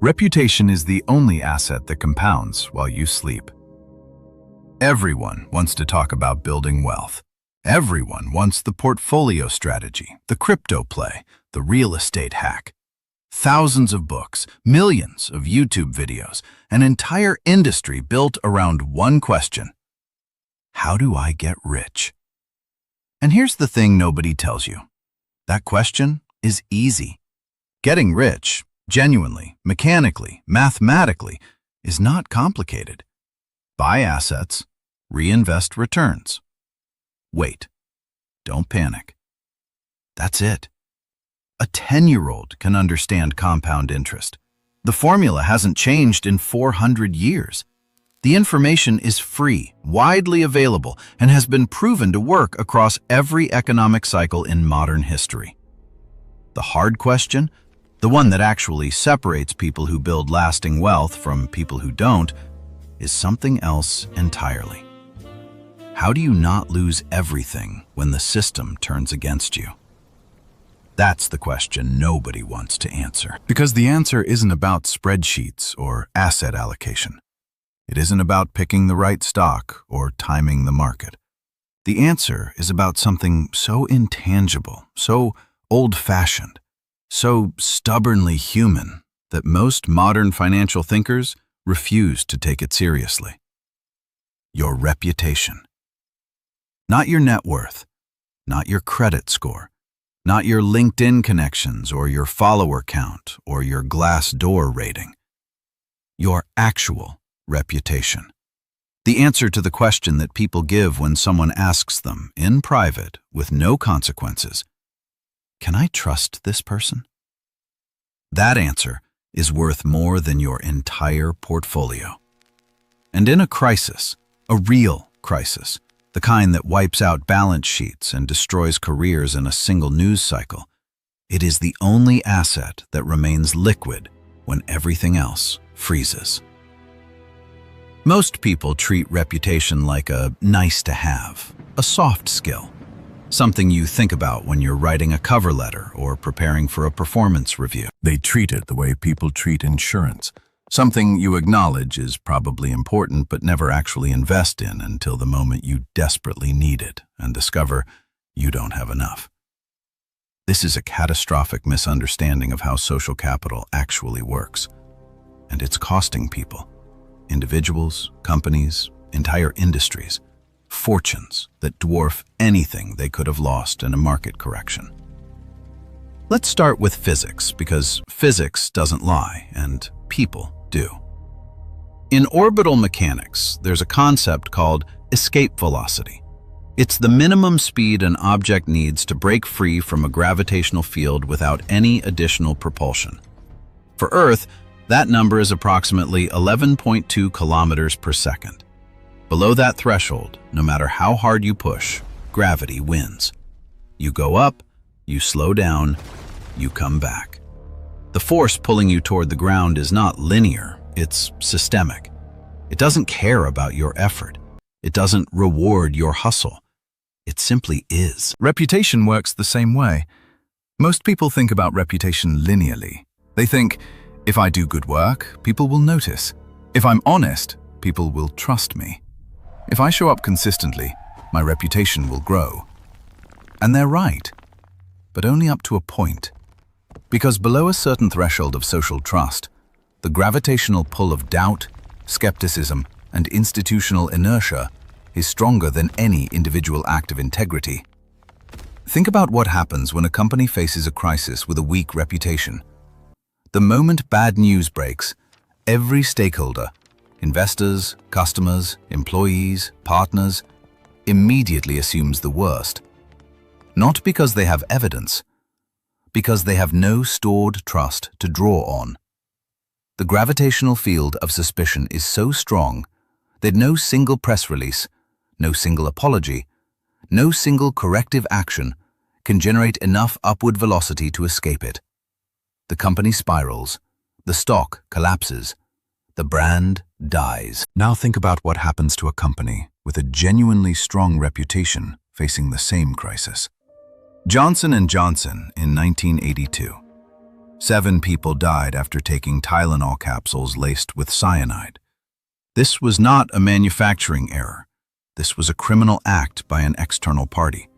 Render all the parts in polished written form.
Reputation is the only asset that compounds while you sleep. Everyone wants to talk about building wealth. Everyone wants the portfolio strategy, the crypto play, the real estate hack. Thousands of books, millions of YouTube videos, an entire industry built around one question. How do I get rich? And here's the thing nobody tells you. That question is easy. Getting rich, genuinely, mechanically, mathematically, is not complicated. Buy assets, reinvest returns. Wait, don't panic. That's it. A 10-year-old can understand compound interest. The formula hasn't changed in 400 years. The information is free, widely available, and has been proven to work across every economic cycle in modern history. The hard question, the one that actually separates people who build lasting wealth from people who don't, is something else entirely. How do you not lose everything when the system turns against you? That's the question nobody wants to answer. Because the answer isn't about spreadsheets or asset allocation. It isn't about picking the right stock or timing the market. The answer is about something so intangible, so old-fashioned, so stubbornly human that most modern financial thinkers refuse to take it seriously. Your reputation. Not your net worth, not your credit score, not your LinkedIn connections or your follower count or your Glassdoor rating. Your actual reputation. The answer to the question that people give when someone asks them, in private, with no consequences, can I trust this person? That answer is worth more than your entire portfolio. And in a crisis, a real crisis, the kind that wipes out balance sheets and destroys careers in a single news cycle, it is the only asset that remains liquid when everything else freezes. Most people treat reputation like a nice-to-have, a soft skill, something you think about when you're writing a cover letter or preparing for a performance review. They treat it the way people treat insurance, something you acknowledge is probably important but never actually invest in until the moment you desperately need it and discover you don't have enough. This is a catastrophic misunderstanding of how social capital actually works, and it's costing people, individuals, companies, entire industries, fortunes that dwarf anything they could have lost in a market correction. Let's start with physics, because physics doesn't lie, and people do. In orbital mechanics, there's a concept called escape velocity. It's the minimum speed an object needs to break free from a gravitational field without any additional propulsion. For Earth, that number is approximately 11.2 kilometers per second. Below that threshold, no matter how hard you push, gravity wins. You go up, you slow down, you come back. The force pulling you toward the ground is not linear, it's systemic. It doesn't care about your effort. It doesn't reward your hustle. It simply is. Reputation works the same way. Most people think about reputation linearly. They think, if I do good work, people will notice. If I'm honest, people will trust me. If I show up consistently, my reputation will grow. And they're right, but only up to a point. Because below a certain threshold of social trust, the gravitational pull of doubt, skepticism, and institutional inertia is stronger than any individual act of integrity. Think about what happens when a company faces a crisis with a weak reputation. The moment bad news breaks, every stakeholder, investors, customers, employees, partners, immediately assumes the worst. Not because they have evidence, because they have no stored trust to draw on. The gravitational field of suspicion is so strong that no single press release, no single apology, no single corrective action can generate enough upward velocity to escape it. The company spirals, the stock collapses, the brand dies. Now think about what happens to a company with a genuinely strong reputation facing the same crisis. Johnson & Johnson in 1982. 7 people died after taking Tylenol capsules laced with cyanide. This was not a manufacturing error. This was a criminal act by an external party.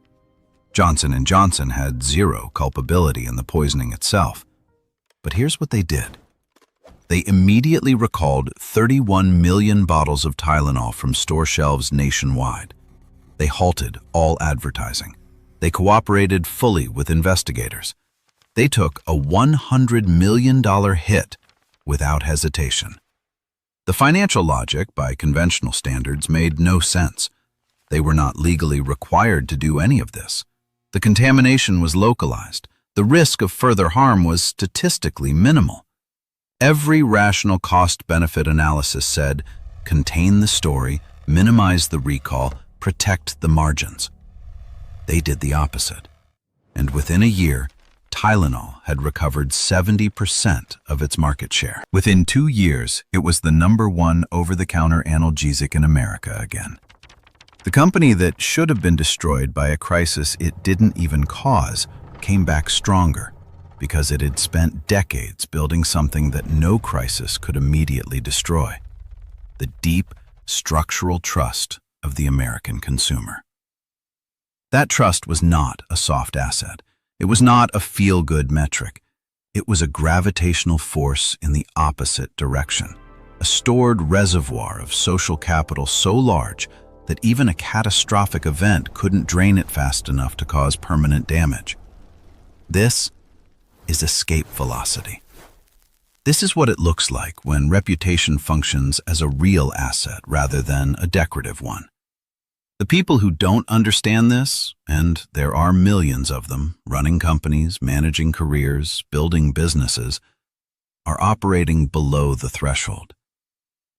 Johnson & Johnson had zero culpability in the poisoning itself. But here's what they did. They immediately recalled 31 million bottles of Tylenol from store shelves nationwide. They halted all advertising. They cooperated fully with investigators. They took a $100 million hit without hesitation. The financial logic, by conventional standards, made no sense. They were not legally required to do any of this. The contamination was localized. The risk of further harm was statistically minimal. Every rational cost-benefit analysis said, contain the story, minimize the recall, protect the margins. They did the opposite. And within a year, Tylenol had recovered 70% of its market share. Within 2 years, it was the #1 over-the-counter analgesic in America again. The company that should have been destroyed by a crisis it didn't even cause came back stronger because it had spent decades building something that no crisis could immediately destroy: the deep, structural trust of the American consumer. That trust was not a soft asset. It was not a feel-good metric. It was a gravitational force in the opposite direction, a stored reservoir of social capital so large that even a catastrophic event couldn't drain it fast enough to cause permanent damage. This is escape velocity. This is what it looks like when reputation functions as a real asset rather than a decorative one. The people who don't understand this, and there are millions of them, running companies, managing careers, building businesses, are operating below the threshold.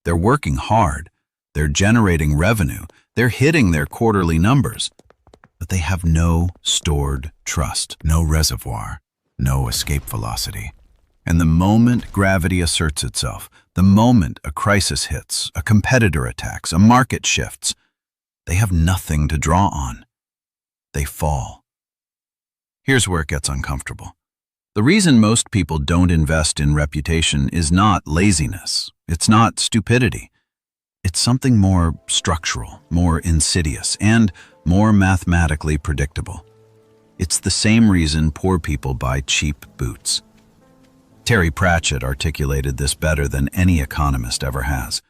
They're working hard, they're generating revenue, they're hitting their quarterly numbers, but they have no stored trust, no reservoir, no escape velocity. And the moment gravity asserts itself, the moment a crisis hits, a competitor attacks, a market shifts, they have nothing to draw on. They fall. Here's where it gets uncomfortable. The reason most people don't invest in reputation is not laziness. It's not stupidity. It's something more structural, more insidious, and more mathematically predictable. It's the same reason poor people buy cheap boots. Terry Pratchett articulated this better than any economist ever has.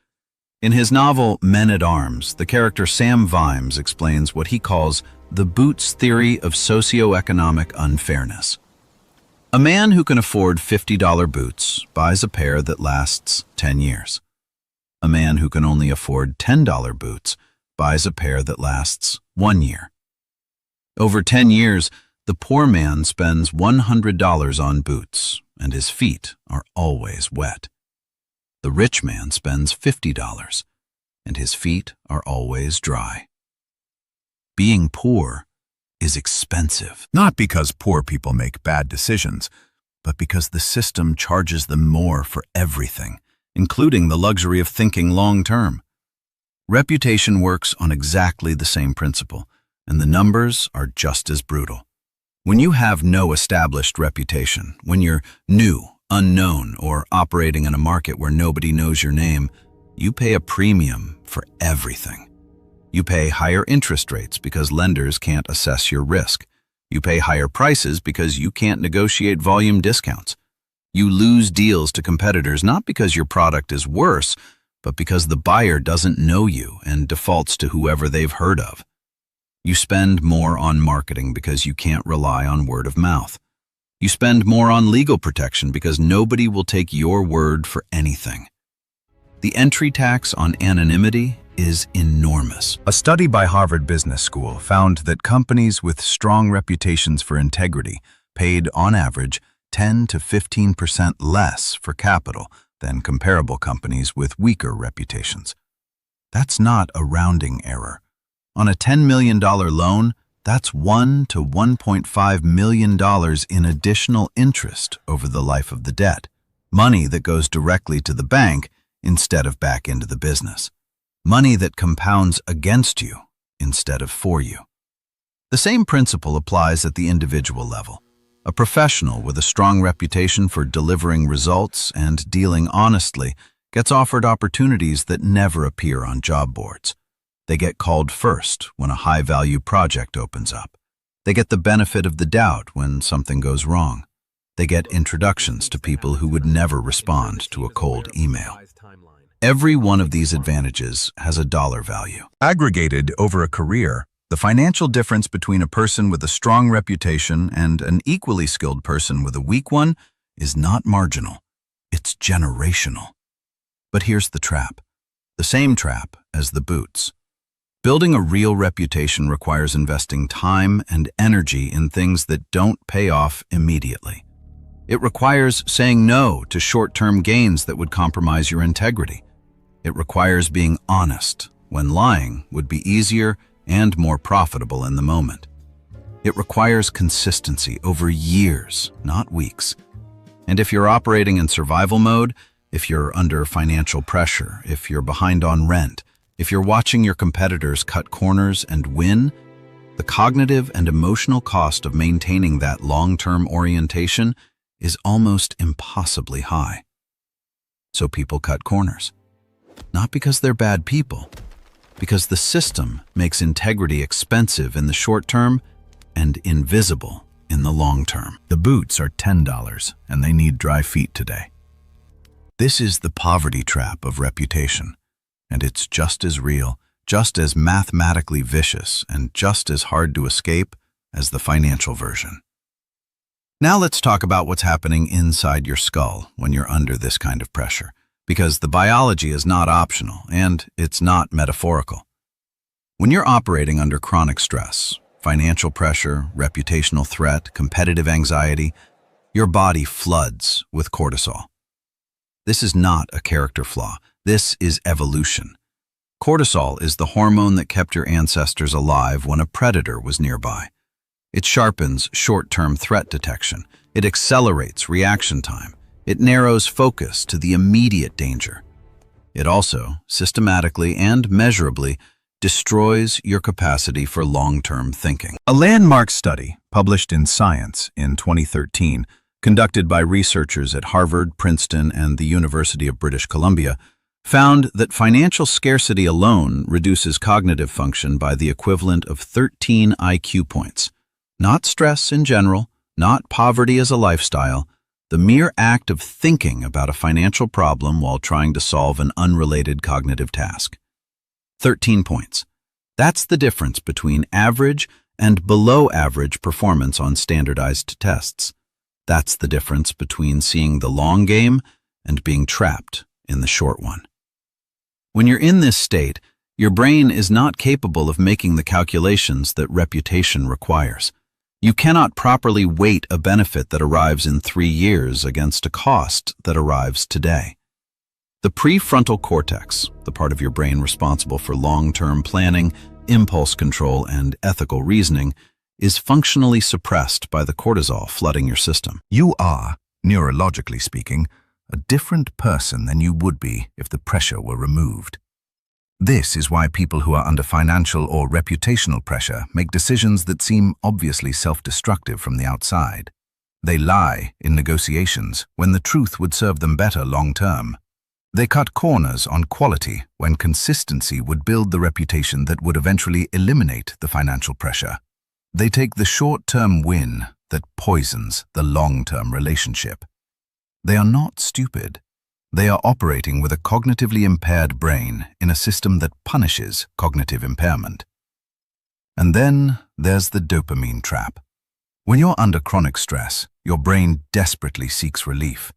In his novel Men at Arms, the character Sam Vimes explains what he calls the Boots theory of socioeconomic unfairness. A man who can afford $50 boots buys a pair that lasts 10 years. A man who can only afford $10 boots buys a pair that lasts 1 year. Over 10 years, the poor man spends $100 on boots, and his feet are always wet. The rich man spends $50, and his feet are always dry. Being poor is expensive, not because poor people make bad decisions, but because the system charges them more for everything, including the luxury of thinking long-term. Reputation works on exactly the same principle, and the numbers are just as brutal. When you have no established reputation, when you're new, unknown, or operating in a market where nobody knows your name, you pay a premium for everything. You pay higher interest rates because lenders can't assess your risk. You pay higher prices because you can't negotiate volume discounts. You lose deals to competitors not because your product is worse, but because the buyer doesn't know you and defaults to whoever they've heard of. You spend more on marketing because you can't rely on word of mouth. You spend more on legal protection because nobody will take your word for anything. The entry tax on anonymity is enormous. A study by Harvard Business School found that companies with strong reputations for integrity paid, on average, 10 to 15% less for capital than comparable companies with weaker reputations. That's not a rounding error. On a $10 million loan, that's $1 to $1.5 million in additional interest over the life of the debt. Money that goes directly to the bank instead of back into the business. Money that compounds against you instead of for you. The same principle applies at the individual level. A professional with a strong reputation for delivering results and dealing honestly gets offered opportunities that never appear on job boards. They get called first when a high-value project opens up. They get the benefit of the doubt when something goes wrong. They get introductions to people who would never respond to a cold email. Every one of these advantages has a dollar value. Aggregated over a career, the financial difference between a person with a strong reputation and an equally skilled person with a weak one is not marginal. It's generational. But here's the trap. The same trap as the boots. Building a real reputation requires investing time and energy in things that don't pay off immediately. It requires saying no to short-term gains that would compromise your integrity. It requires being honest when lying would be easier and more profitable in the moment. It requires consistency over years, not weeks. And if you're operating in survival mode, if you're under financial pressure, if you're behind on rent, if you're watching your competitors cut corners and win, the cognitive and emotional cost of maintaining that long-term orientation is almost impossibly high. So people cut corners. Not because they're bad people, because the system makes integrity expensive in the short term and invisible in the long term. The boots are $10 and they need dry feet today. This is the poverty trap of reputation, and it's just as real, just as mathematically vicious, and just as hard to escape as the financial version. Now let's talk about what's happening inside your skull when you're under this kind of pressure, because the biology is not optional and it's not metaphorical. When you're operating under chronic stress, financial pressure, reputational threat, competitive anxiety, your body floods with cortisol. This is not a character flaw. This is evolution. Cortisol is the hormone that kept your ancestors alive when a predator was nearby. It sharpens short-term threat detection. It accelerates reaction time. It narrows focus to the immediate danger. It also, systematically and measurably, destroys your capacity for long-term thinking. A landmark study, published in Science in 2013, conducted by researchers at Harvard, Princeton, and the University of British Columbia, found that financial scarcity alone reduces cognitive function by the equivalent of 13 IQ points. Not stress in general, not poverty as a lifestyle, the mere act of thinking about a financial problem while trying to solve an unrelated cognitive task. 13 points. That's the difference between average and below average performance on standardized tests. That's the difference between seeing the long game and being trapped in the short one. When you're in this state, your brain is not capable of making the calculations that reputation requires. You cannot properly weight a benefit that arrives in 3 years against a cost that arrives today. The prefrontal cortex, the part of your brain responsible for long-term planning, impulse control, and ethical reasoning, is functionally suppressed by the cortisol flooding your system. You are, neurologically speaking, a different person than you would be if the pressure were removed. This is why people who are under financial or reputational pressure make decisions that seem obviously self-destructive from the outside. They lie in negotiations when the truth would serve them better long-term. They cut corners on quality when consistency would build the reputation that would eventually eliminate the financial pressure. They take the short-term win that poisons the long-term relationship. They are not stupid. They are operating with a cognitively impaired brain in a system that punishes cognitive impairment. And then there's the dopamine trap. When you're under chronic stress, your brain desperately seeks relief.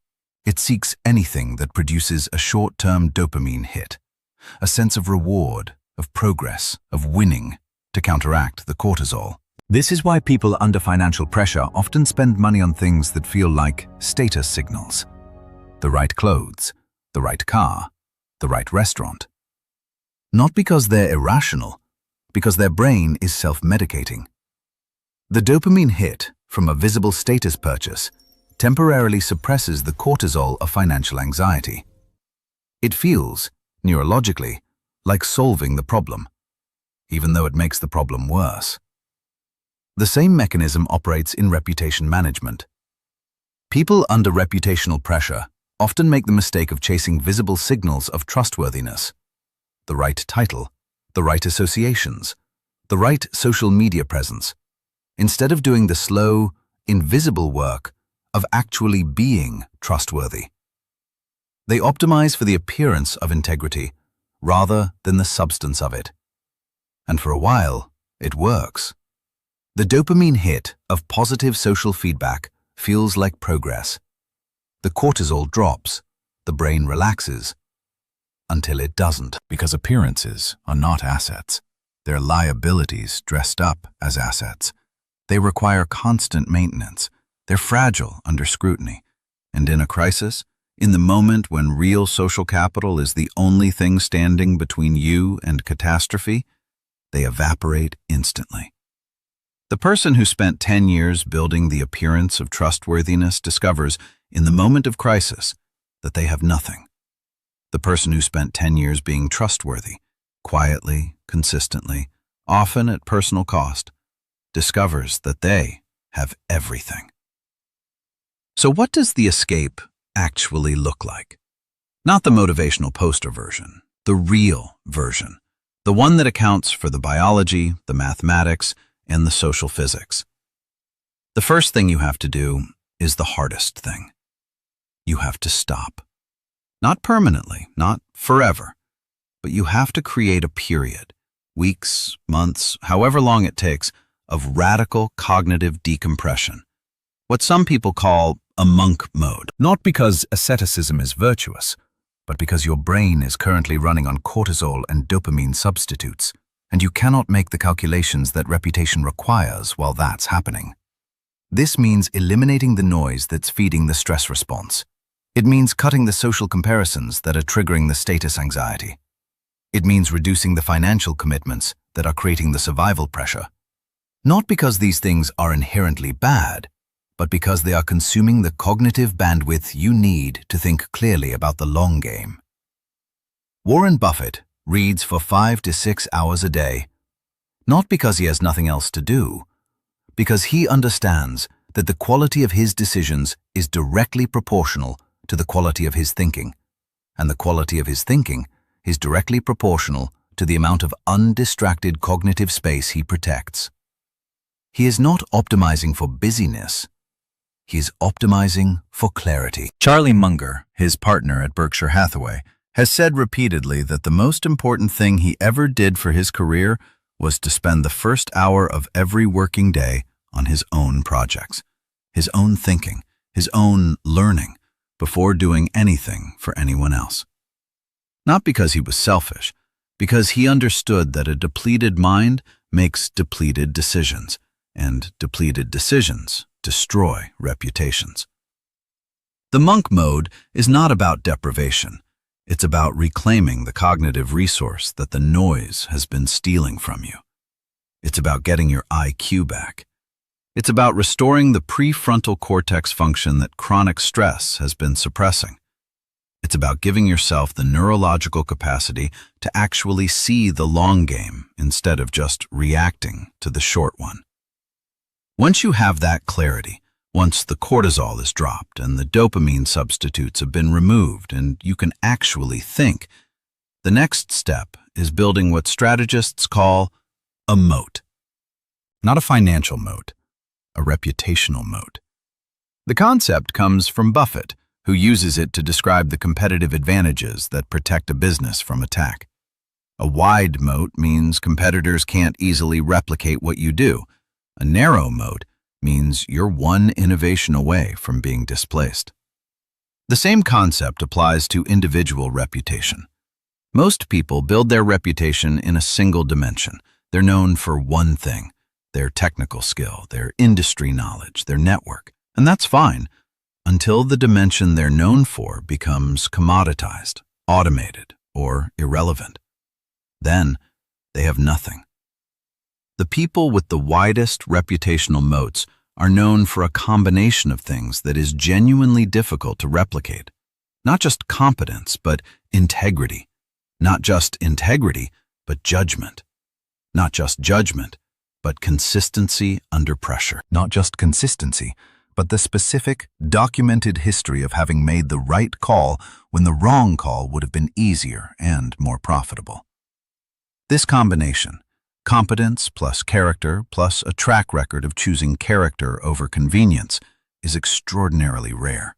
It seeks anything that produces a short-term dopamine hit, a sense of reward, of progress, of winning, to counteract the cortisol. This is why people under financial pressure often spend money on things that feel like status signals. The right clothes, the right car, the right restaurant. Not because they're irrational, because their brain is self-medicating. The dopamine hit from a visible status purchase temporarily suppresses the cortisol of financial anxiety. It feels, neurologically, like solving the problem, even though it makes the problem worse. The same mechanism operates in reputation management. People under reputational pressure often make the mistake of chasing visible signals of trustworthiness. The right title, the right associations, the right social media presence, instead of doing the slow, invisible work of actually being trustworthy. They optimize for the appearance of integrity rather than the substance of it. And for a while, it works. The dopamine hit of positive social feedback feels like progress. The cortisol drops, the brain relaxes, until it doesn't. Because appearances are not assets. They're liabilities dressed up as assets. They require constant maintenance. They're fragile under scrutiny. And in a crisis, in the moment when real social capital is the only thing standing between you and catastrophe, they evaporate instantly. The person who spent 10 years building the appearance of trustworthiness discovers, in the moment of crisis, that they have nothing. The person who spent 10 years being trustworthy, quietly, consistently, often at personal cost, discovers that they have everything. So what does the escape actually look like? Not the motivational poster version, the real version, the one that accounts for the biology, the mathematics, and the social physics. The first thing you have to do is the hardest thing. You have to stop. Not permanently, not forever, but you have to create a period, weeks, months, however long it takes, of radical cognitive decompression, what some people call a monk mode. Not because asceticism is virtuous, but because your brain is currently running on cortisol and dopamine substitutes, and you cannot make the calculations that reputation requires while that's happening. This means eliminating the noise that's feeding the stress response. It means cutting the social comparisons that are triggering the status anxiety. It means reducing the financial commitments that are creating the survival pressure. Not because these things are inherently bad, but because they are consuming the cognitive bandwidth you need to think clearly about the long game. Warren Buffett reads for 5 to 6 hours a day, not because he has nothing else to do, because he understands that the quality of his decisions is directly proportional to the quality of his thinking, and the quality of his thinking is directly proportional to the amount of undistracted cognitive space he protects. He is not optimizing for busyness. He is optimizing for clarity. Charlie Munger, his partner at Berkshire Hathaway, has said repeatedly that the most important thing he ever did for his career was to spend the first hour of every working day on his own projects, his own thinking, his own learning, before doing anything for anyone else. Not because he was selfish, because he understood that a depleted mind makes depleted decisions, and depleted decisions destroy reputations. The monk mode is not about deprivation. It's about reclaiming the cognitive resource that the noise has been stealing from you. It's about getting your IQ back. It's about restoring the prefrontal cortex function that chronic stress has been suppressing. It's about giving yourself the neurological capacity to actually see the long game instead of just reacting to the short one. Once you have that clarity, once the cortisol is dropped and the dopamine substitutes have been removed and you can actually think, the next step is building what strategists call a moat. Not a financial moat, a reputational moat. The concept comes from Buffett, who uses it to describe the competitive advantages that protect a business from attack. A wide moat means competitors can't easily replicate what you do. A narrow moat means you're one innovation away from being displaced. The same concept applies to individual reputation. Most people build their reputation in a single dimension. They're known for one thing, their technical skill, their industry knowledge, their network. And that's fine, until the dimension they're known for becomes commoditized, automated, or irrelevant. Then they have nothing. The people with the widest reputational moats are known for a combination of things that is genuinely difficult to replicate. Not just competence, but integrity. Not just integrity, but judgment. Not just judgment, but consistency under pressure. Not just consistency, but the specific, documented history of having made the right call when the wrong call would have been easier and more profitable. This combination, competence plus character plus a track record of choosing character over convenience, is extraordinarily rare.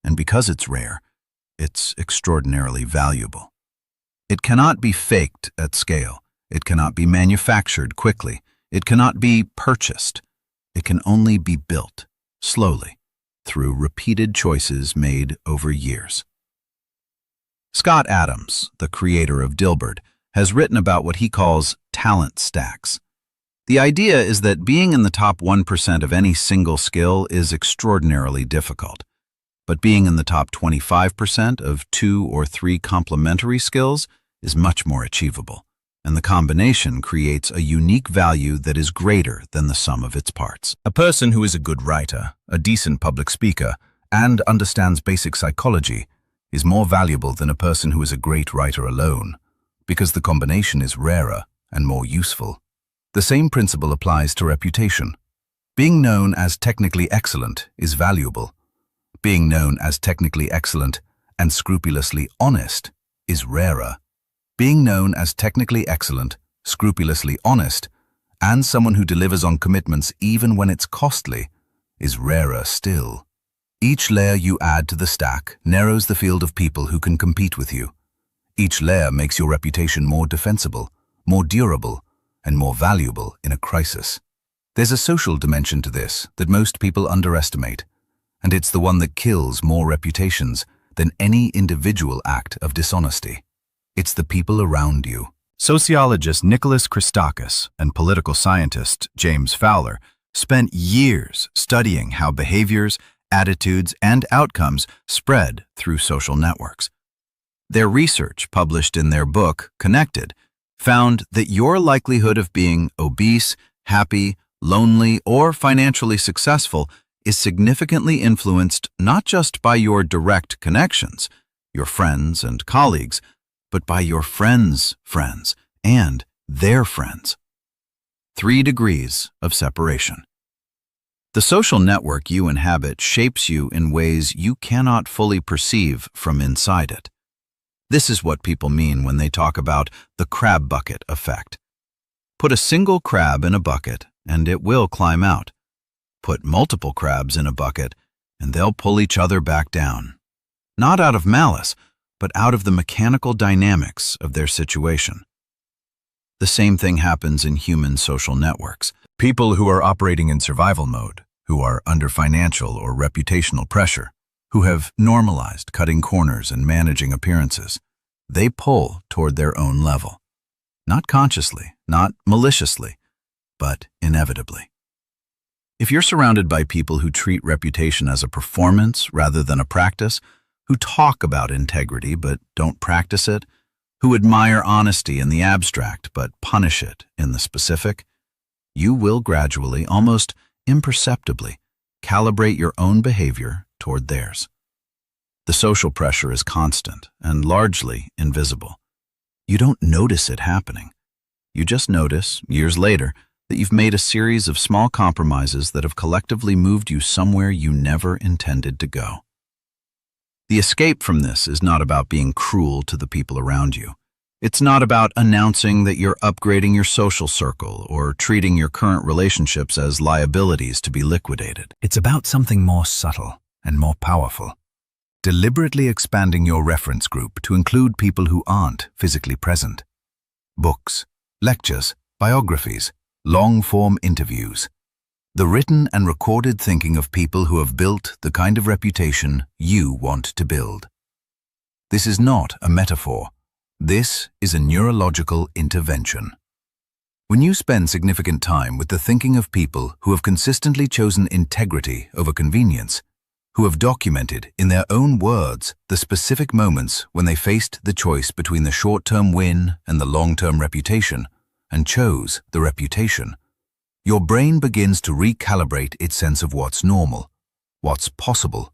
And because it's rare, it's extraordinarily valuable. It cannot be faked at scale. It cannot be manufactured quickly. It cannot be purchased. It can only be built, slowly, through repeated choices made over years. Scott Adams, the creator of Dilbert, has written about what he calls talent stacks. The idea is that being in the top 1% of any single skill is extraordinarily difficult, but being in the top 25% of 2 or 3 complementary skills is much more achievable, and the combination creates a unique value that is greater than the sum of its parts. A person who is a good writer, a decent public speaker, and understands basic psychology is more valuable than a person who is a great writer alone, because the combination is rarer and more useful. The same principle applies to reputation. Being known as technically excellent is valuable. Being known as technically excellent and scrupulously honest is rarer. Being known as technically excellent, scrupulously honest, and someone who delivers on commitments even when it's costly is rarer still. Each layer you add to the stack narrows the field of people who can compete with you. Each layer makes your reputation more defensible, more durable, and more valuable in a crisis. There's a social dimension to this that most people underestimate, and it's the one that kills more reputations than any individual act of dishonesty. It's the people around you. Sociologist Nicholas Christakis and political scientist James Fowler spent years studying how behaviors, attitudes, and outcomes spread through social networks. Their research, published in their book, Connected, found that your likelihood of being obese, happy, lonely, or financially successful is significantly influenced not just by your direct connections, your friends and colleagues, but by your friends' friends and their friends. 3 degrees of separation. The social network you inhabit shapes you in ways you cannot fully perceive from inside it. This is what people mean when they talk about the crab bucket effect. Put a single crab in a bucket and it will climb out. Put multiple crabs in a bucket and they'll pull each other back down. Not out of malice, but out of the mechanical dynamics of their situation. The same thing happens in human social networks. People who are operating in survival mode, who are under financial or reputational pressure, who have normalized cutting corners and managing appearances, they pull toward their own level. Not consciously, not maliciously, but inevitably. If you're surrounded by people who treat reputation as a performance rather than a practice, who talk about integrity but don't practice it, who admire honesty in the abstract but punish it in the specific, you will gradually, almost imperceptibly, calibrate your own behavior toward theirs. The social pressure is constant and largely invisible. You don't notice it happening. You just notice, years later, that you've made a series of small compromises that have collectively moved you somewhere you never intended to go. The escape from this is not about being cruel to the people around you. It's not about announcing that you're upgrading your social circle or treating your current relationships as liabilities to be liquidated. It's about something more subtle and more powerful. Deliberately expanding your reference group to include people who aren't physically present. Books, lectures, biographies, long-form interviews. The written and recorded thinking of people who have built the kind of reputation you want to build. This is not a metaphor. This is a neurological intervention. When you spend significant time with the thinking of people who have consistently chosen integrity over convenience, who have documented in their own words the specific moments when they faced the choice between the short-term win and the long-term reputation, and chose the reputation, your brain begins to recalibrate its sense of what's normal, what's possible,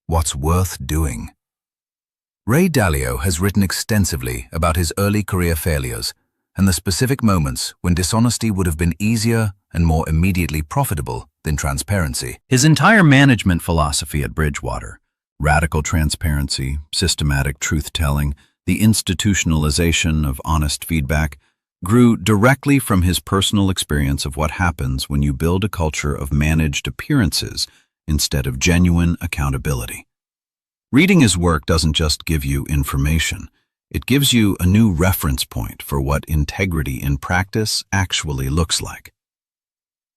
what's worth doing. Ray Dalio has written extensively about his early career failures and the specific moments when dishonesty would have been easier and more immediately profitable than transparency. His entire management philosophy at Bridgewater, radical transparency, systematic truth-telling, the institutionalization of honest feedback, grew directly from his personal experience of what happens when you build a culture of managed appearances instead of genuine accountability. Reading his work doesn't just give you information, it gives you a new reference point for what integrity in practice actually looks like.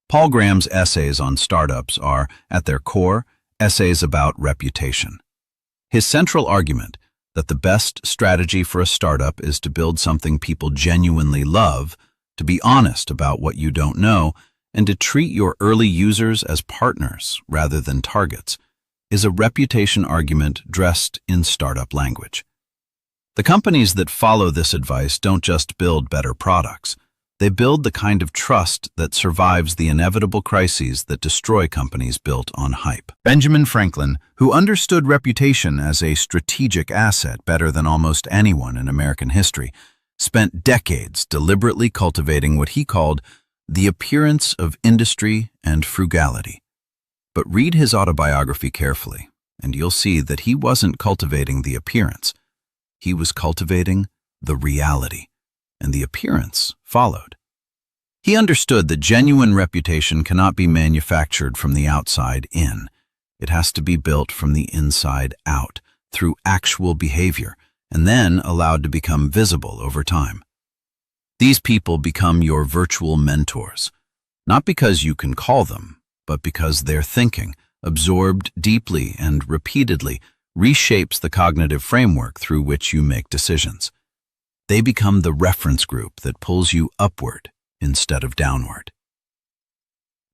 Paul Graham's essays on startups are, at their core, essays about reputation. His central argument, that the best strategy for a startup is to build something people genuinely love, to be honest about what you don't know, and to treat your early users as partners rather than targets, is a reputation argument dressed in startup language. The companies that follow this advice don't just build better products. They build the kind of trust that survives the inevitable crises that destroy companies built on hype. Benjamin Franklin, who understood reputation as a strategic asset better than almost anyone in American history, spent decades deliberately cultivating what he called the appearance of industry and frugality. But read his autobiography carefully, and you'll see that he wasn't cultivating the appearance. He was cultivating the reality, and the appearance followed. He understood that genuine reputation cannot be manufactured from the outside in. It has to be built from the inside out, through actual behavior, and then allowed to become visible over time. These people become your virtual mentors, not because you can call them, but because their thinking, absorbed deeply and repeatedly, reshapes the cognitive framework through which you make decisions. They become the reference group that pulls you upward instead of downward.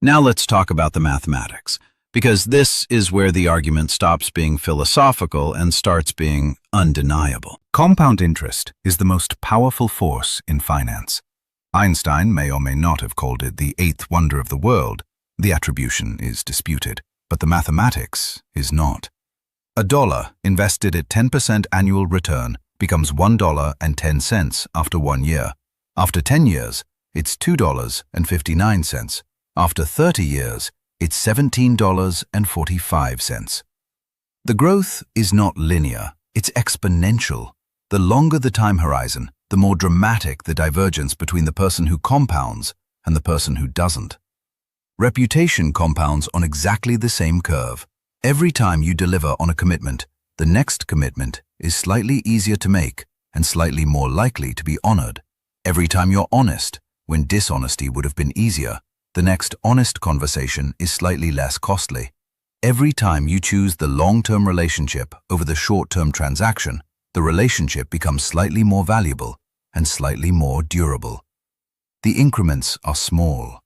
Now let's talk about the mathematics, because this is where the argument stops being philosophical and starts being undeniable. Compound interest is the most powerful force in finance. Einstein may or may not have called it the eighth wonder of the world. The attribution is disputed, but the mathematics is not. $1 invested at 10% annual return becomes $1.10 after 1 year. After 10 years, it's $2.59. After 30 years, it's $17.45. The growth is not linear, it's exponential. The longer the time horizon, the more dramatic the divergence between the person who compounds and the person who doesn't. Reputation compounds on exactly the same curve. Every time you deliver on a commitment, the next commitment is slightly easier to make and slightly more likely to be honored. Every time you're honest, when dishonesty would have been easier, the next honest conversation is slightly less costly. Every time you choose the long-term relationship over the short-term transaction, the relationship becomes slightly more valuable and slightly more durable. The increments are small.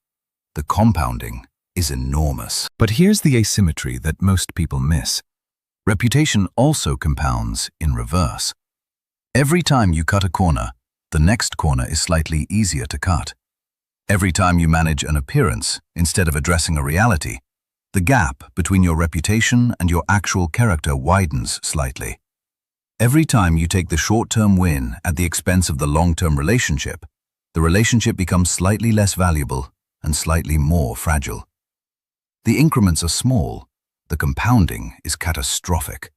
The compounding is enormous. But here's the asymmetry that most people miss. Reputation also compounds in reverse. Every time you cut a corner, the next corner is slightly easier to cut. Every time you manage an appearance instead of addressing a reality, the gap between your reputation and your actual character widens slightly. Every time you take the short-term win at the expense of the long-term relationship, the relationship becomes slightly less valuable and slightly more fragile. The increments are small, the compounding is catastrophic.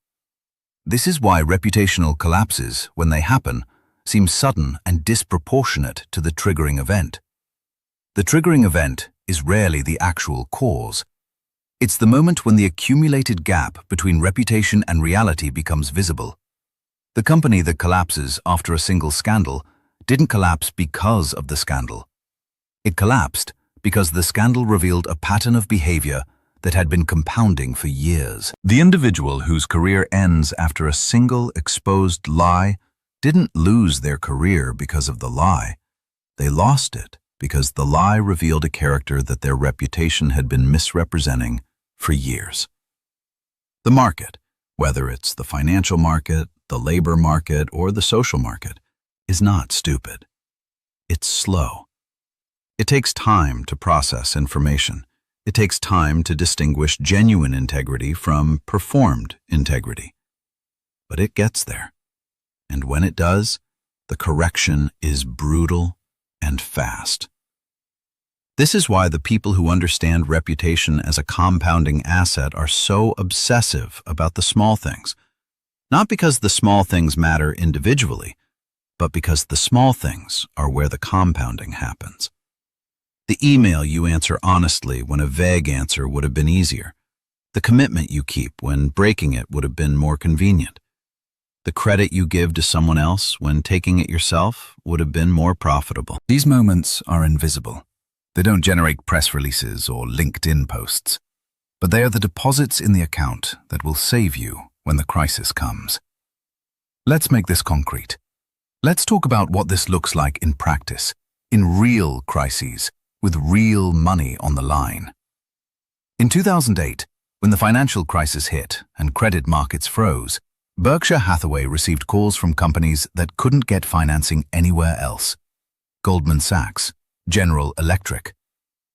This is why reputational collapses, when they happen, seem sudden and disproportionate to the triggering event. The triggering event is rarely the actual cause. It's the moment when the accumulated gap between reputation and reality becomes visible. The company that collapses after a single scandal didn't collapse because of the scandal. It collapsed because the scandal revealed a pattern of behavior that had been compounding for years. The individual whose career ends after a single exposed lie didn't lose their career because of the lie. They lost it because the lie revealed a character that their reputation had been misrepresenting for years. The market, whether it's the financial market, the labor market, or the social market, is not stupid. It's slow. It takes time to process information. It takes time to distinguish genuine integrity from performed integrity. But it gets there. And when it does, the correction is brutal and fast. This is why the people who understand reputation as a compounding asset are so obsessive about the small things. Not because the small things matter individually, but because the small things are where the compounding happens. The email you answer honestly when a vague answer would have been easier. The commitment you keep when breaking it would have been more convenient. The credit you give to someone else when taking it yourself would have been more profitable. These moments are invisible. They don't generate press releases or LinkedIn posts, but they are the deposits in the account that will save you when the crisis comes. Let's make this concrete. Let's talk about what this looks like in practice, in real crises, with real money on the line. In 2008, when the financial crisis hit and credit markets froze, Berkshire Hathaway received calls from companies that couldn't get financing anywhere else. Goldman Sachs, General Electric.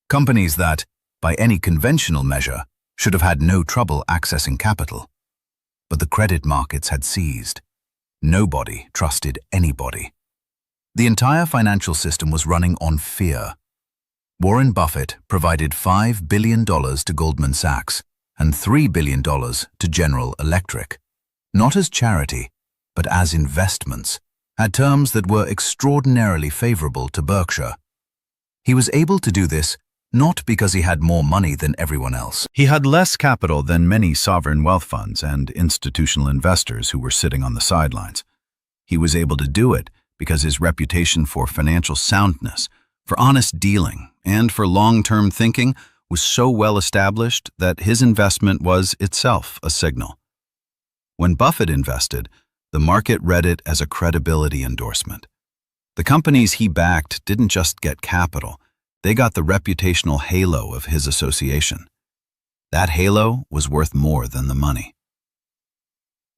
Companies that, by any conventional measure, should have had no trouble accessing capital. But the credit markets had seized. Nobody trusted anybody. The entire financial system was running on fear. Warren Buffett provided $5 billion to Goldman Sachs and $3 billion to General Electric, not as charity, but as investments, at terms that were extraordinarily favorable to Berkshire. He was able to do this not because he had more money than everyone else. He had less capital than many sovereign wealth funds and institutional investors who were sitting on the sidelines. He was able to do it because his reputation for financial soundness, for honest dealing, and for long-term thinking was so well established that his investment was itself a signal. When Buffett invested, the market read it as a credibility endorsement. The companies he backed didn't just get capital, they got the reputational halo of his association. That halo was worth more than the money.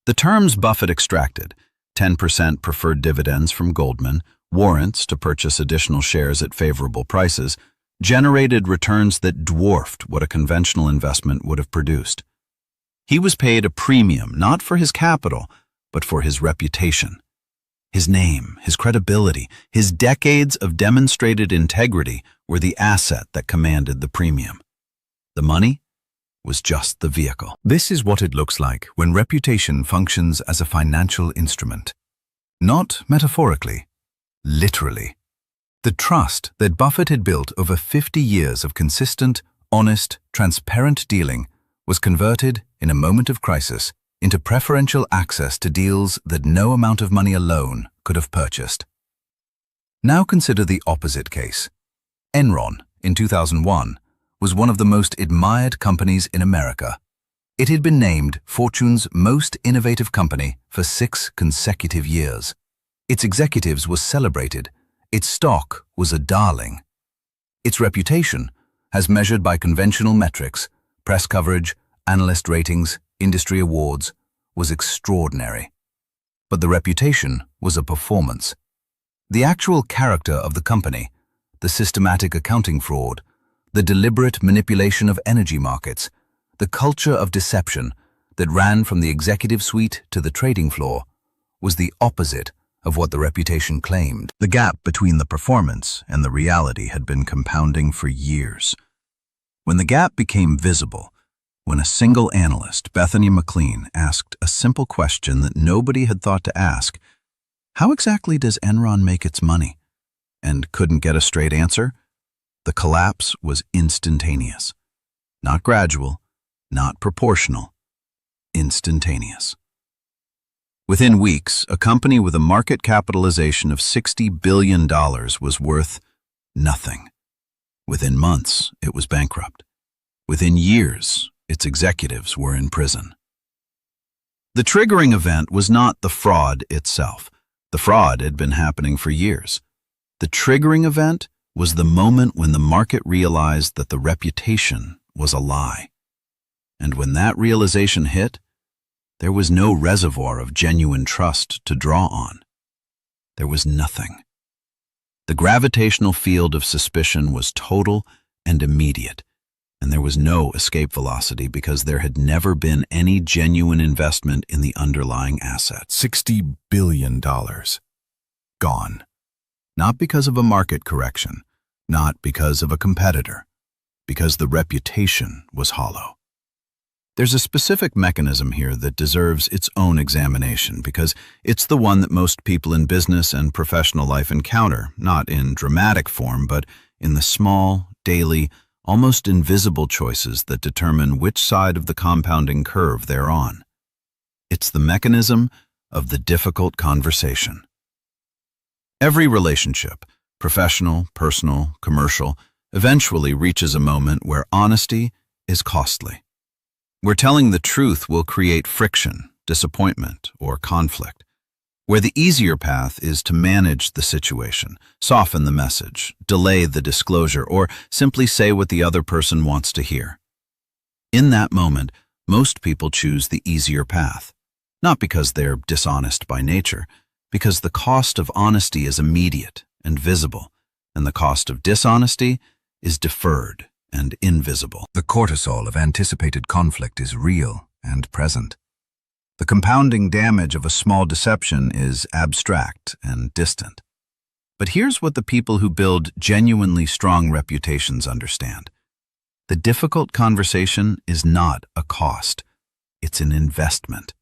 The terms Buffett extracted, 10% preferred dividends from Goldman, warrants to purchase additional shares at favorable prices, generated returns that dwarfed what a conventional investment would have produced. He was paid a premium not for his capital, but for his reputation. His name, his credibility, his decades of demonstrated integrity were the asset that commanded the premium. The money was just the vehicle. This is what it looks like when reputation functions as a financial instrument. Not metaphorically, literally. The trust that Buffett had built over 50 years of consistent, honest, transparent dealing was converted, in a moment of crisis, into preferential access to deals that no amount of money alone could have purchased. Now consider the opposite case. Enron, in 2001, was one of the most admired companies in America. It had been named Fortune's most innovative company for 6 consecutive years. Its executives were celebrated. Its stock was a darling. Its reputation, as measured by conventional metrics, press coverage, analyst ratings, industry awards, was extraordinary. But the reputation was a performance. The actual character of the company, the systematic accounting fraud, the deliberate manipulation of energy markets, the culture of deception that ran from the executive suite to the trading floor, was the opposite of what the reputation claimed. The gap between the performance and the reality had been compounding for years. When the gap became visible, when a single analyst, Bethany McLean, asked a simple question that nobody had thought to ask, how exactly does Enron make its money? And couldn't get a straight answer, the collapse was instantaneous. Not gradual, not proportional, instantaneous. Within weeks, a company with a market capitalization of $60 billion was worth nothing. Within months, it was bankrupt. Within years, its executives were in prison. The triggering event was not the fraud itself. The fraud had been happening for years. The triggering event was the moment when the market realized that the reputation was a lie. And when that realization hit, there was no reservoir of genuine trust to draw on. There was nothing. The gravitational field of suspicion was total and immediate, and there was no escape velocity because there had never been any genuine investment in the underlying asset. $60 billion. Gone. not because of a market correction, not because of a competitor, because the reputation was hollow. There's a specific mechanism here that deserves its own examination because it's the one that most people in business and professional life encounter, not in dramatic form, but in the small, daily, almost invisible choices that determine which side of the compounding curve they're on. It's the mechanism of the difficult conversation. Every relationship, professional, personal, commercial, eventually reaches a moment where honesty is costly. Where telling the truth will create friction, disappointment, or conflict. Where the easier path is to manage the situation, soften the message, delay the disclosure, or simply say what the other person wants to hear. In that moment, most people choose the easier path, not because they're dishonest by nature, because the cost of honesty is immediate and visible, and the cost of dishonesty is deferred and invisible. The cortisol of anticipated conflict is real and present. The compounding damage of a small deception is abstract and distant. But here's what the people who build genuinely strong reputations understand. The difficult conversation is not a cost. It's an investment.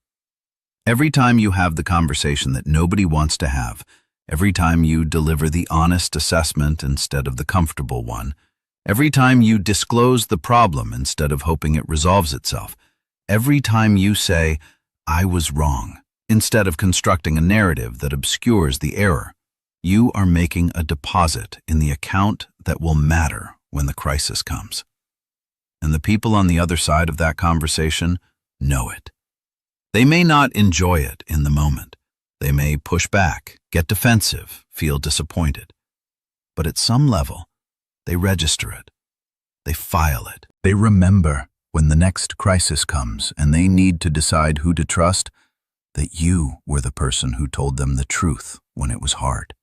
Every time you have the conversation that nobody wants to have, every time you deliver the honest assessment instead of the comfortable one, every time you disclose the problem instead of hoping it resolves itself, every time you say, "I was wrong," instead of constructing a narrative that obscures the error, you are making a deposit in the account that will matter when the crisis comes. And the people on the other side of that conversation know it. They may not enjoy it in the moment. They may push back, get defensive, feel disappointed. But at some level, they register it. They file it. They remember when the next crisis comes and they need to decide who to trust, that you were the person who told them the truth when it was hard.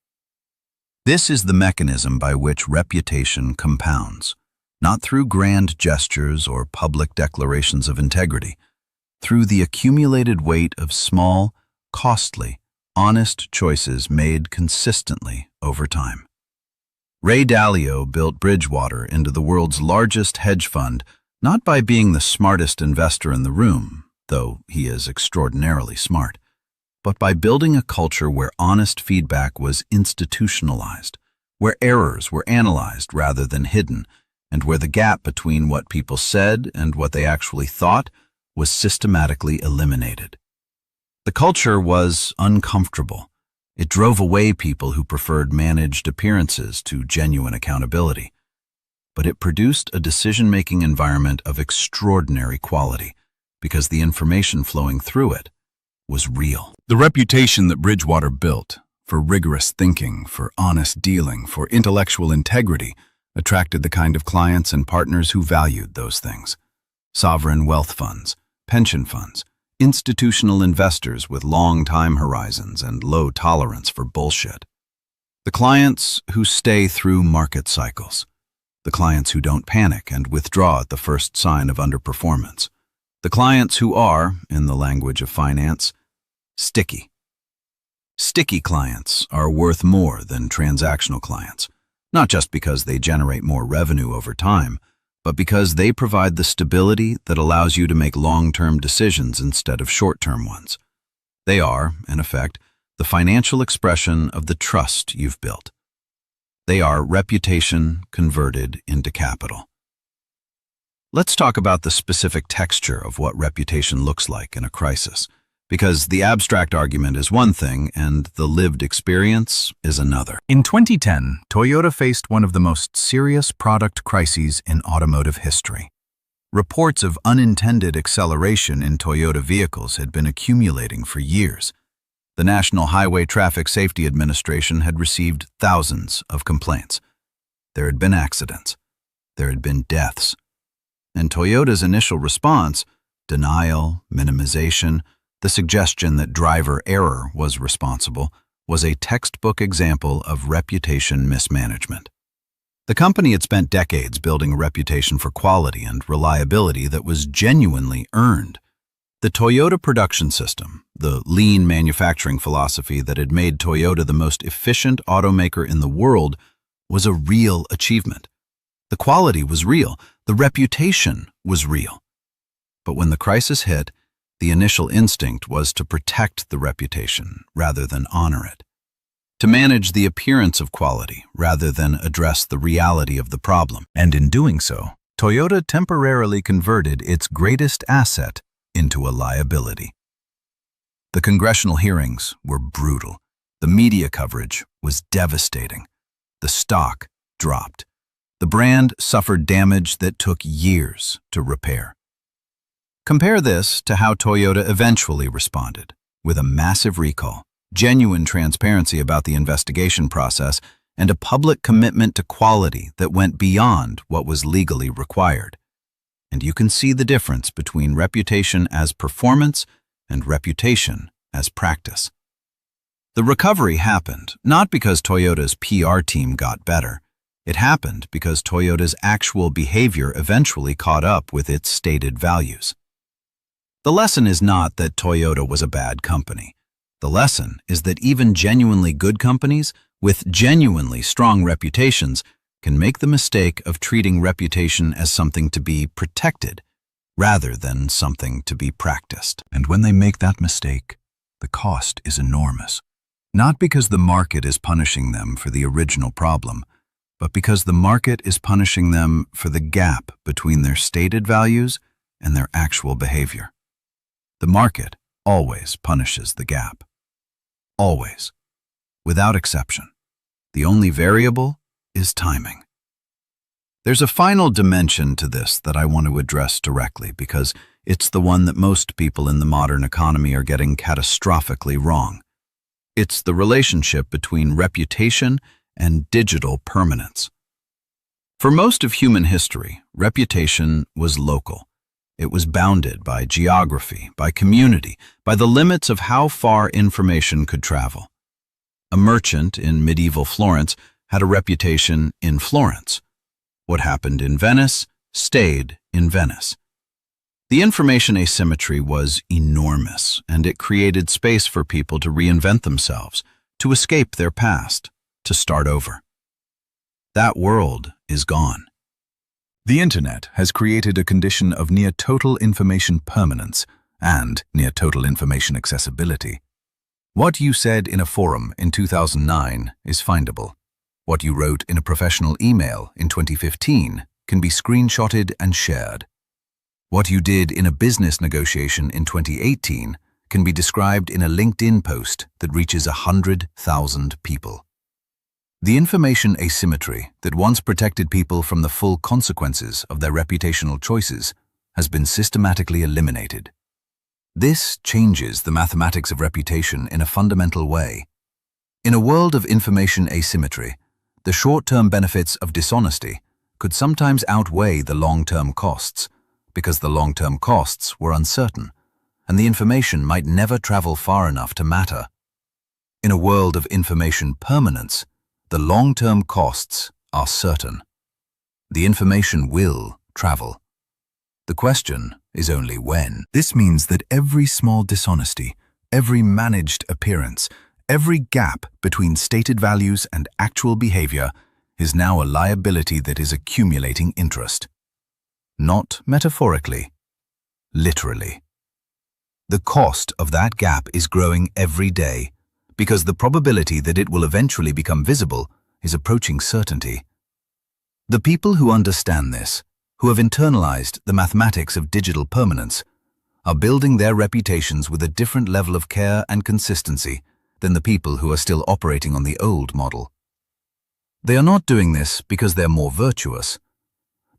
This is the mechanism by which reputation compounds, not through grand gestures or public declarations of integrity, through the accumulated weight of small, costly, honest choices made consistently over time. Ray Dalio built Bridgewater into the world's largest hedge fund not by being the smartest investor in the room, though he is extraordinarily smart, but by building a culture where honest feedback was institutionalized, where errors were analyzed rather than hidden, and where the gap between what people said and what they actually thought was systematically eliminated. The culture was uncomfortable. It drove away people who preferred managed appearances to genuine accountability. But it produced a decision-making environment of extraordinary quality because the information flowing through it was real. The reputation that Bridgewater built for rigorous thinking, for honest dealing, for intellectual integrity attracted the kind of clients and partners who valued those things. Sovereign wealth funds, pension funds, institutional investors with long time horizons and low tolerance for bullshit. The clients who stay through market cycles. The clients who don't panic and withdraw at the first sign of underperformance. The clients who are, in the language of finance, sticky. Sticky clients are worth more than transactional clients, not just because they generate more revenue over time, but because they provide the stability that allows you to make long-term decisions instead of short-term ones. They are, in effect, the financial expression of the trust you've built. They are reputation converted into capital. Let's talk about the specific texture of what reputation looks like in a crisis, because the abstract argument is one thing and the lived experience is another. In 2010, Toyota faced one of the most serious product crises in automotive history. Reports of unintended acceleration in Toyota vehicles had been accumulating for years. The National Highway Traffic Safety Administration had received thousands of complaints. There had been accidents. There had been deaths. And Toyota's initial response, denial, minimization, the suggestion that driver error was responsible, was a textbook example of reputation mismanagement. The company had spent decades building a reputation for quality and reliability that was genuinely earned. The Toyota production system, the lean manufacturing philosophy that had made Toyota the most efficient automaker in the world, was a real achievement. The quality was real, the reputation was real. But when the crisis hit, the initial instinct was to protect the reputation rather than honor it, to manage the appearance of quality rather than address the reality of the problem. And in doing so, Toyota temporarily converted its greatest asset into a liability. The congressional hearings were brutal. The media coverage was devastating. The stock dropped. The brand suffered damage that took years to repair. Compare this to how Toyota eventually responded, with a massive recall, genuine transparency about the investigation process, and a public commitment to quality that went beyond what was legally required. And you can see the difference between reputation as performance and reputation as practice. The recovery happened not because Toyota's PR team got better. It happened because Toyota's actual behavior eventually caught up with its stated values. The lesson is not that Toyota was a bad company. The lesson is that even genuinely good companies with genuinely strong reputations can make the mistake of treating reputation as something to be protected rather than something to be practiced. And when they make that mistake, the cost is enormous. Not because the market is punishing them for the original problem, but because the market is punishing them for the gap between their stated values and their actual behavior. The market always punishes the gap. Always. Without exception. The only variable is timing. There's a final dimension to this that I want to address directly because it's the one that most people in the modern economy are getting catastrophically wrong. It's the relationship between reputation and digital permanence. For most of human history, reputation was local. It was bounded by geography, by community, by the limits of how far information could travel. A merchant in medieval Florence had a reputation in Florence. What happened in Venice stayed in Venice. The information asymmetry was enormous, and it created space for people to reinvent themselves, to escape their past, to start over. That world is gone. The Internet has created a condition of near-total information permanence and near-total information accessibility. What you said in a forum in 2009 is findable. What you wrote in a professional email in 2015 can be screenshotted and shared. What you did in a business negotiation in 2018 can be described in a LinkedIn post that reaches 100,000 people. The information asymmetry that once protected people from the full consequences of their reputational choices has been systematically eliminated. This changes the mathematics of reputation in a fundamental way. In a world of information asymmetry, the short-term benefits of dishonesty could sometimes outweigh the long-term costs, because the long-term costs were uncertain, and the information might never travel far enough to matter. In a world of information permanence, the long-term costs are certain. The information will travel. The question is only when. This means that every small dishonesty, every managed appearance, every gap between stated values and actual behavior is now a liability that is accumulating interest. Not metaphorically, literally. The cost of that gap is growing every day because the probability that it will eventually become visible is approaching certainty. The people who understand this, who have internalized the mathematics of digital permanence, are building their reputations with a different level of care and consistency than the people who are still operating on the old model. They are not doing this because they're more virtuous.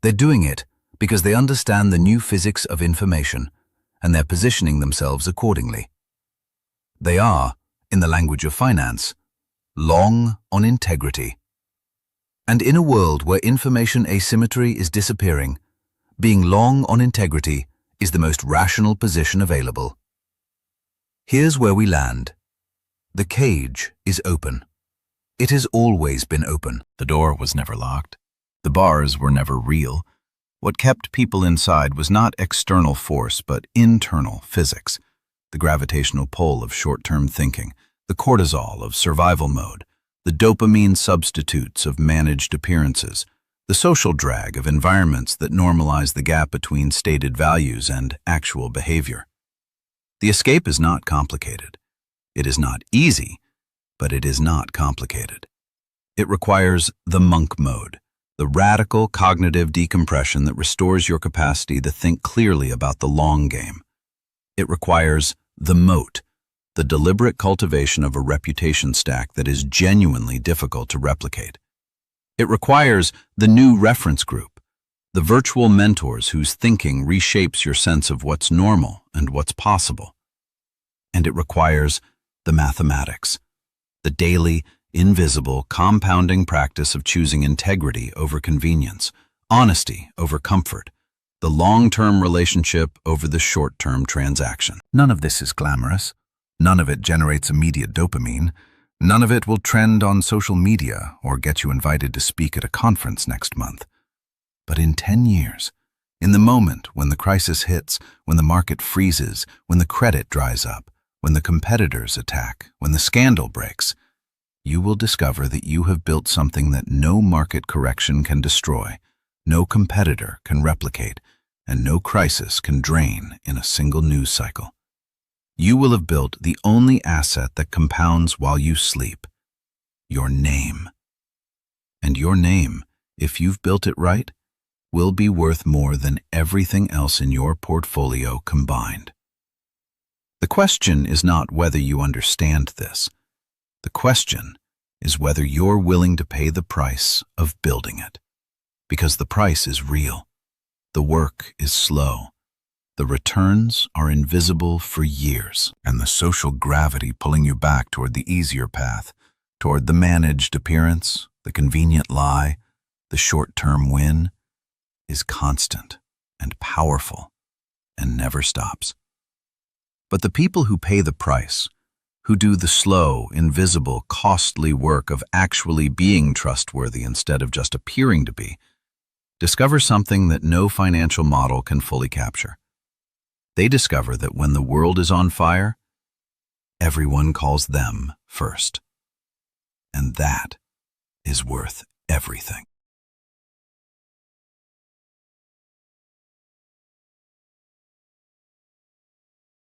They're doing it because they understand the new physics of information, and they're positioning themselves accordingly. They are, in the language of finance, long on integrity. And in a world where information asymmetry is disappearing, being long on integrity is the most rational position available. Here's where we land. The cage is open. It has always been open. The door was never locked. The bars were never real. What kept people inside was not external force, but internal physics. The gravitational pull of short-term thinking, the cortisol of survival mode, the dopamine substitutes of managed appearances, the social drag of environments that normalize the gap between stated values and actual behavior. The escape is not complicated. It is not easy, but it is not complicated. It requires the monk mode, the radical cognitive decompression that restores your capacity to think clearly about the long game. It requires the moat, the deliberate cultivation of a reputation stack that is genuinely difficult to replicate. It requires the new reference group, the virtual mentors whose thinking reshapes your sense of what's normal and what's possible. And it requires the mathematics, the daily, invisible, compounding practice of choosing integrity over convenience, honesty over comfort, the long-term relationship over the short-term transaction. None of this is glamorous. None of it generates immediate dopamine. None of it will trend on social media or get you invited to speak at a conference next month. But in 10 years, in the moment when the crisis hits, when the market freezes, when the credit dries up, when the competitors attack, when the scandal breaks, you will discover that you have built something that no market correction can destroy, no competitor can replicate, and no crisis can drain in a single news cycle. You will have built the only asset that compounds while you sleep, your name. And your name, if you've built it right, will be worth more than everything else in your portfolio combined. The question is not whether you understand this. The question is whether you're willing to pay the price of building it. Because the price is real. The work is slow. The returns are invisible for years, and the social gravity pulling you back toward the easier path, toward the managed appearance, the convenient lie, the short-term win, is constant and powerful and never stops. But the people who pay the price, who do the slow, invisible, costly work of actually being trustworthy instead of just appearing to be, discover something that no financial model can fully capture. They discover that when the world is on fire, everyone calls them first. And that is worth everything.